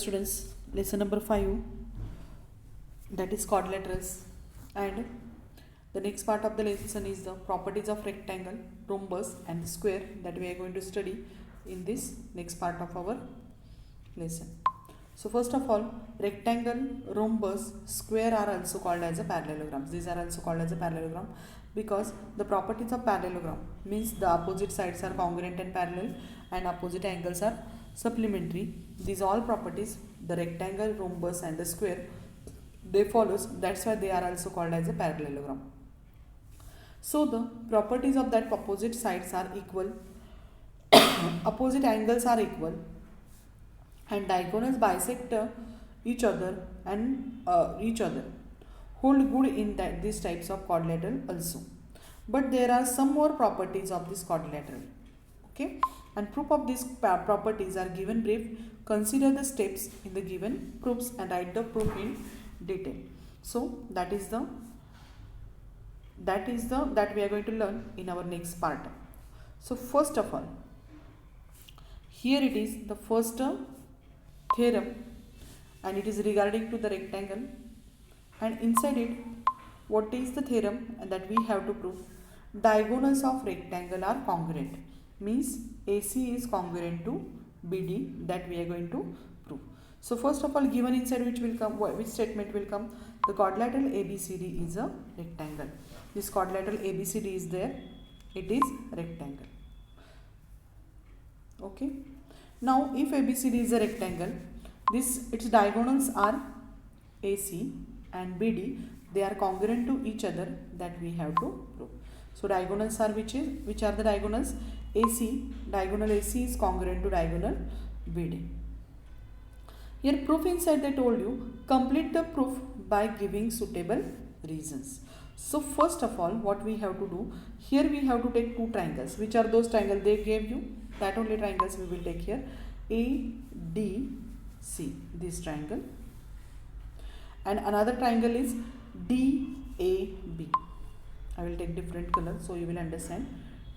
students, lesson number 5, that is quadrilaterals, and the next part of the lesson is the properties of rectangle, rhombus and square that we are going to study in this next part of our lesson. So first of all, rectangle, rhombus, square are also called as a parallelograms. These are also called as a parallelogram because the properties of parallelogram means the opposite sides are congruent and parallel and opposite angles are supplementary. These all properties, the rectangle, rhombus and the square, they follows. That's why they are also called as a parallelogram. So the properties of that opposite sides are equal, opposite angles are equal, and diagonals bisect each other and hold good in that these types of quadrilateral also. But there are some more properties of this quadrilateral. Okay, and proof of these properties are given brief. Consider the steps in the given proofs and write the proof in detail. So that we are going to learn in our next part. So first of all, here it is the first theorem, and it is regarding to the rectangle, and inside it what is the theorem that we have to prove? Diagonals of rectangle are congruent, means AC is congruent to BD, that we are going to prove. So first of all, given inside which statement will come? The quadrilateral ABCD is a rectangle. This quadrilateral ABCD is there, it is rectangle. Okay. Now if ABCD is a rectangle, its diagonals are AC and BD, they are congruent to each other, that we have to prove. So diagonals are which are the diagonals? AC, diagonal AC is congruent to diagonal BD. Here proof inside they told you, complete the proof by giving suitable reasons. So first of all, what we have to do, here we have to take two triangles. Which are those triangles they gave you? That only triangles we will take here. ADC, this triangle, and another triangle is DAB. I will take different color so you will understand.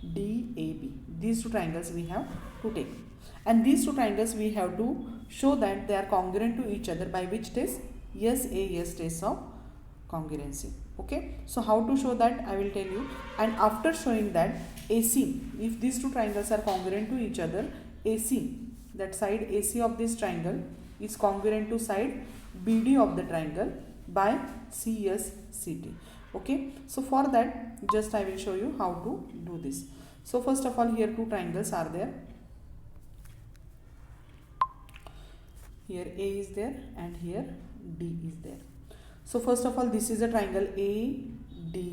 DAB. These two triangles we have to take, and these two triangles we have to show that they are congruent to each other by which test? SAS test of congruency. Okay, so how to show that I will tell you. And after showing that AC, if these two triangles are congruent to each other, AC, that side AC of this triangle is congruent to side BD of the triangle by CSCT. Okay, so for that just I will show you how to do this. So first of all, here two triangles are there. Here A is there and here D is there. So first of all, this is a triangle ADB,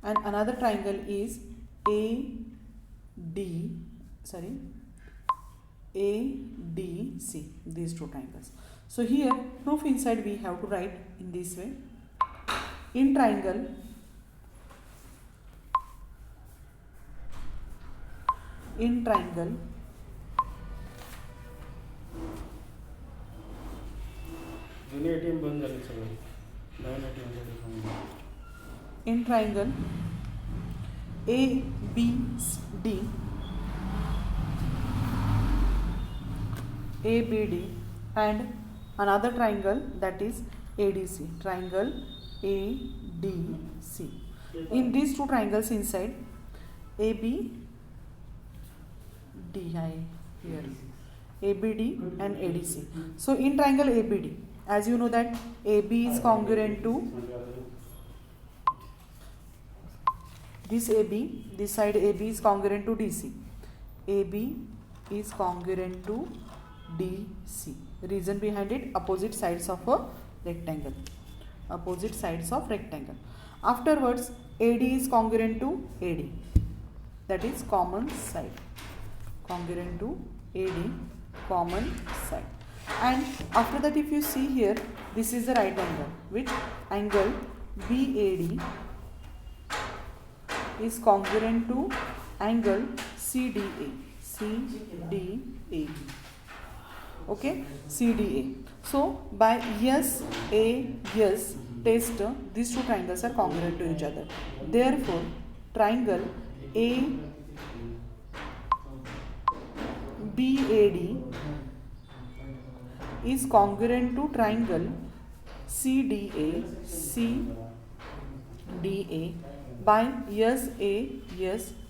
and another triangle is ADC, these two triangles. So here proof inside we have to write in this way. In triangle ABD and another triangle, that is ADC, triangle ADC. In these two triangles inside ABD and ADC. So in triangle ABD, as you know that AB is congruent to this AB, this side AB is congruent to DC. AB is congruent to DC. Reason behind it, opposite sides of a rectangle. Opposite sides of rectangle. Afterwards, AD is congruent to AD. That is common side. Congruent to AD, common side. And after that, if you see here, this is the right angle. Which angle? BAD is congruent to angle CDA. Okay, CDA. So by yes test, these two triangles are congruent to each other. Therefore, triangle ABAD is congruent to triangle CDA by yes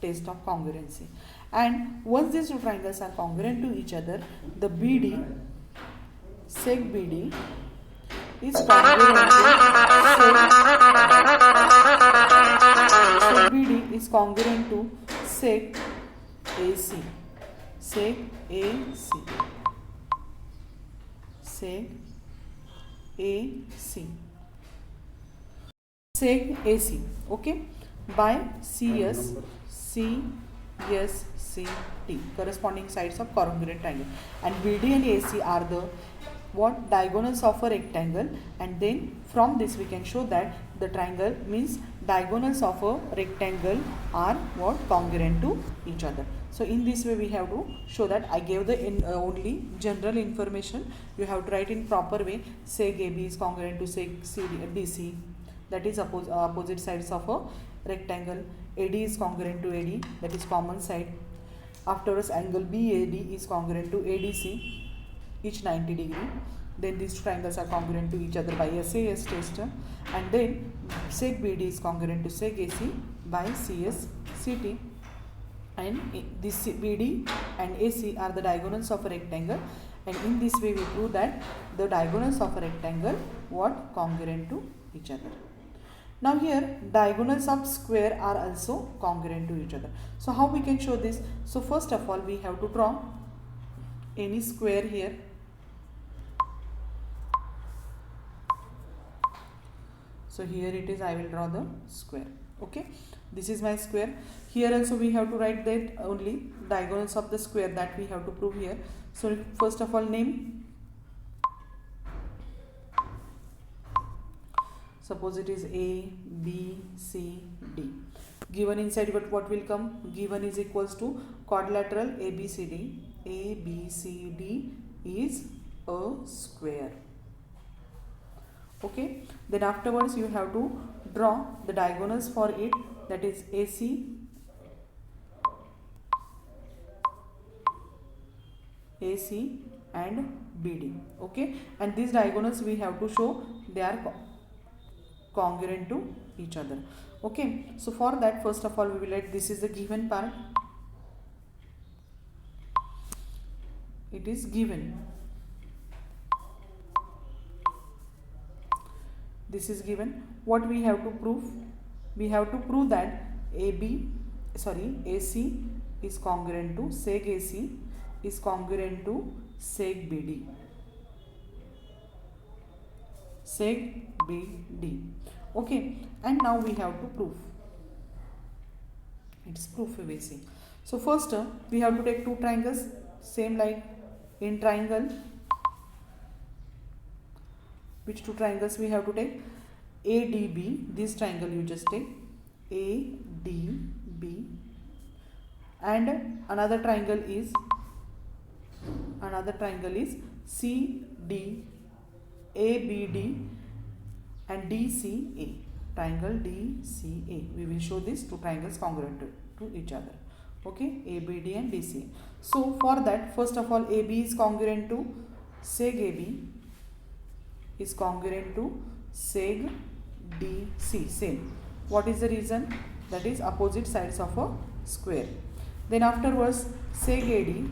test of congruency. And once these two triangles are congruent to each other, the BD sec BD is congruent to sec BD is congruent to sec AC. Sec AC. Sec AC. Sec AC. Okay. By CSCT, corresponding sides of congruent triangle. And BD and AC are the what diagonals of a rectangle, and then from this we can show that the triangle means diagonals of a rectangle are what congruent to each other. So in this way we have to show that. I gave the only general information. You have to write in proper way. Sec AB is congruent to sec DC, that is opposite sides of a rectangle. AD is congruent to AD, that is common side. Afterwards angle BAD is congruent to ADC, each 90 degree. Then these triangles are congruent to each other by SAS test. And then sec BD is congruent to sec AC by CSCT. And this BD and AC are the diagonals of a rectangle, and in this way we prove that the diagonals of a rectangle what congruent to each other. Now here diagonals of square are also congruent to each other. So how we can show this? So first of all we have to draw any square here. So here it is, I will draw the square. Okay, this is my square. Here also we have to write that only diagonals of the square that we have to prove here. So first of all name. Suppose it is A, B, C, D. Given inside what will come? Given is equals to quadrilateral ABCD. ABCD is a square. Okay. Then afterwards you have to draw the diagonals for it, that is AC, and BD. Okay. And these diagonals we have to show they are congruent to each other. Okay. So for that first of all we will let this is the given part. It is given. This is given. What we have to prove? We have to prove that AC is congruent to sec AC is congruent to sec BD. Sec BD. Okay. And now we have to prove. It's proof we see. So first we have to take two triangles, same like in triangle. Which two triangles we have to take? ADB, this triangle you just take ADB, and another triangle is CD, ABD and DCA, triangle DCA. We will show these two triangles congruent to each other. Okay, ABD and DCA. So for that first of all AB is congruent to sec AB is congruent to seg DC, same. What is the reason? That is opposite sides of a square. Then afterwards seg AD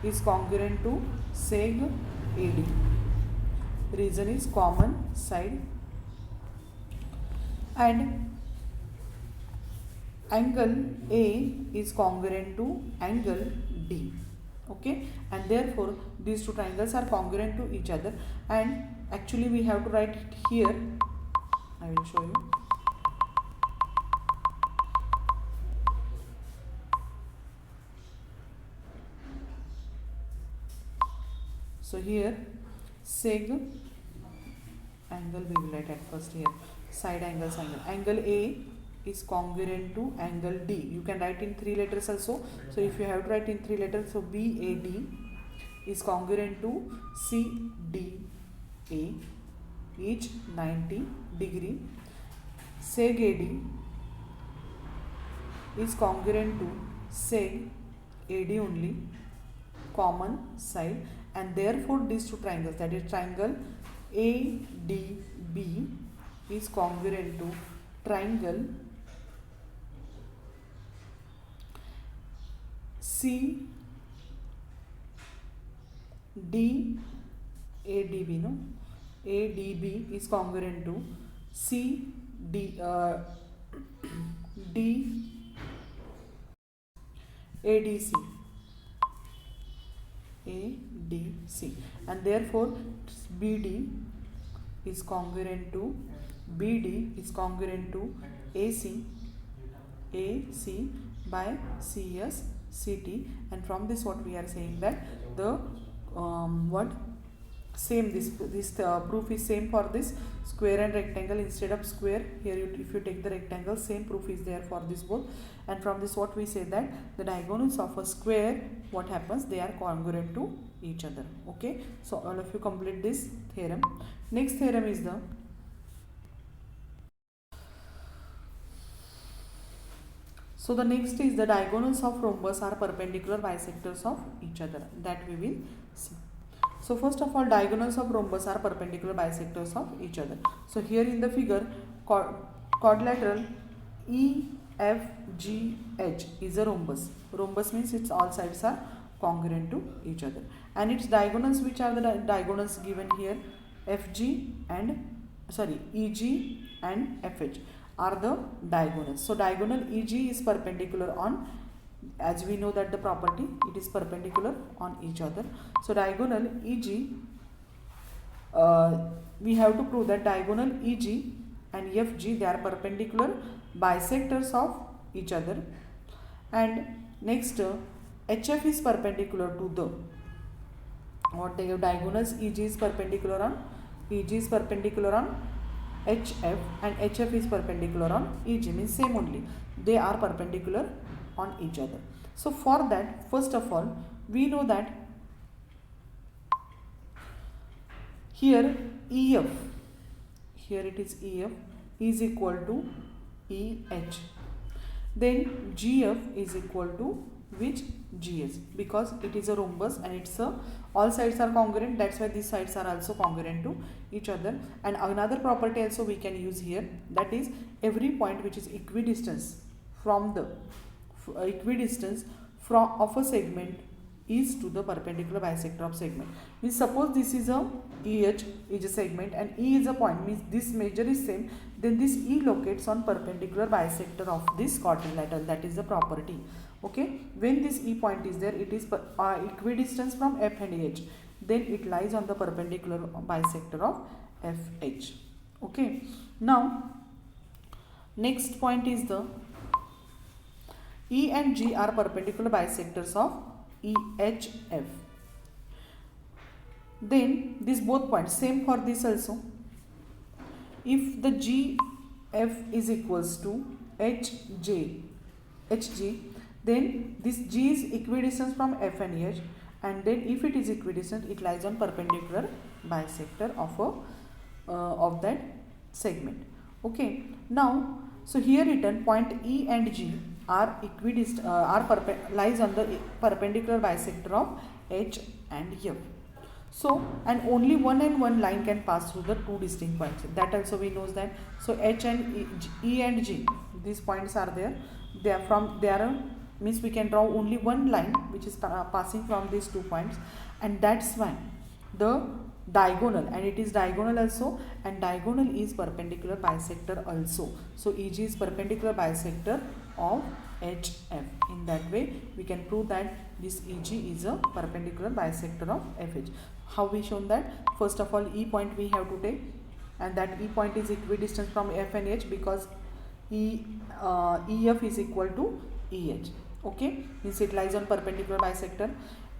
is congruent to seg AD. Reason is common side. And angle A is congruent to angle D. Okay, and therefore these two triangles are congruent to each other, and actually we have to write it here. I will show you. So here seg angle we will write at first here, side angles angle. Angle A is congruent to angle D. You can write in 3 letters also. So if you have to write in 3 letters, so BAD is congruent to CDA, each 90 degree. Seg AD is congruent to seg AD only, common side. and therefore these two triangles, that is triangle ADB is congruent to triangle ADB, no? ADB is congruent to ADC, and therefore BD is congruent to AC by CS CT, and from this what we are saying that the this proof is same for this square and rectangle. Instead of square, here if you take the rectangle, same proof is there for this both. And from this what we say that the diagonals of a square, what happens, they are congruent to each other. Okay, so all of you complete this theorem. Next theorem is the next is the diagonals of rhombus are perpendicular bisectors of each other, that we will see. So first of all, diagonals of rhombus are perpendicular bisectors of each other. So here in the figure, quadrilateral EFGH is a rhombus. Rhombus means its all sides are congruent to each other, and its diagonals, which are the diagonals given here, EG and FH are the diagonals. So diagonal EG is perpendicular on, as we know that the property, it is perpendicular on each other. So diagonal EG, we have to prove that diagonal EG and FG, they are perpendicular bisectors of each other. And next, HF is perpendicular to the, what they have, diagonals EG is perpendicular on HF and HF is perpendicular on EG, means same only, they are perpendicular on each other. So for that, first of all, we know that here EF, here it is EF is equal to EH, then GF is equal to which, GH, because it is a rhombus and it's a, all sides are congruent, that's why these sides are also congruent to each other. And another property also we can use here, that is every point which is equidistance from the of a segment is to the perpendicular bisector of segment. Means suppose this is a EH is a segment and E is a point, means this measure is same, then this E locates on perpendicular bisector of this quadrilateral, that is the property. Okay, when this E point is there, it is equidistance from F and H, then it lies on the perpendicular bisector of FH. Okay, now next point is the E and G are perpendicular bisectors of EHF. Then these both points, same for this also. If the GF is equals to HG, then this G is equidistant from F and H, and then if it is equidistant, it lies on perpendicular bisector of that segment. Okay, now so here written point E and G are equidistant, lies on the perpendicular bisector of H and F. So, and only one and one line can pass through the two distinct points, that also we know that. So H and E and G, these points are there, they are from, they are, means we can draw only one line which is passing from these 2 points, and that's why the diagonal, and it is diagonal also, and diagonal is perpendicular bisector also. So EG is perpendicular bisector of HF. In that way we can prove that this EG is a perpendicular bisector of FH. How we shown that? First of all, E point we have to take, and that E point is equidistant from F and H, because EF is equal to EH. Okay, means it lies on perpendicular bisector.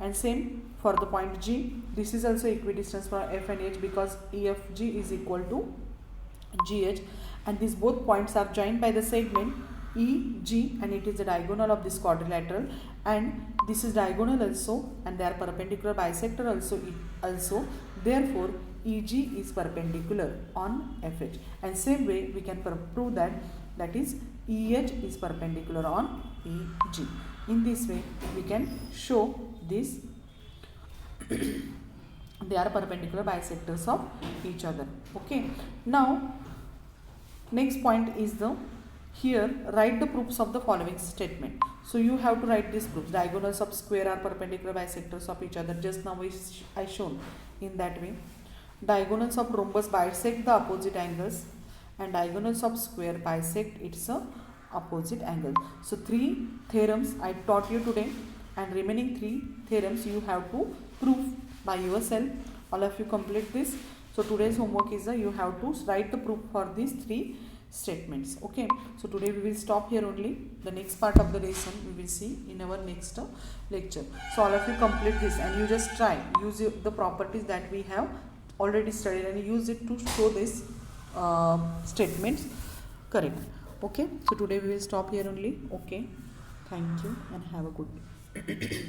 And same for the point G, this is also equidistance from F and H, because EFG is equal to GH, and these both points are joined by the segment EG, and it is the diagonal of this quadrilateral, and this is diagonal also, and they are perpendicular bisector also. Therefore EG is perpendicular on FH, and same way we can prove that, that is EH is perpendicular on EG. In this way we can show this they are perpendicular bisectors of each other. Okay, now next point is the here write the proofs of the following statement. So you have to write these proofs. Diagonals of square are perpendicular bisectors of each other. Just now I shown in that way. Diagonals of rhombus bisect the opposite angles, and diagonals of square bisect its opposite angle. So 3 theorems I taught you today, and remaining 3 theorems you have to prove by yourself. All of you complete this. So today's homework is you have to write the proof for these 3 statements. Okay, so today we will stop here only. The next part of the lesson we will see in our next lecture. So all of you complete this, and you just try use the properties that we have already studied and use it to show this statements correct. Okay, so today we will stop here only. Okay, thank you and have a good day.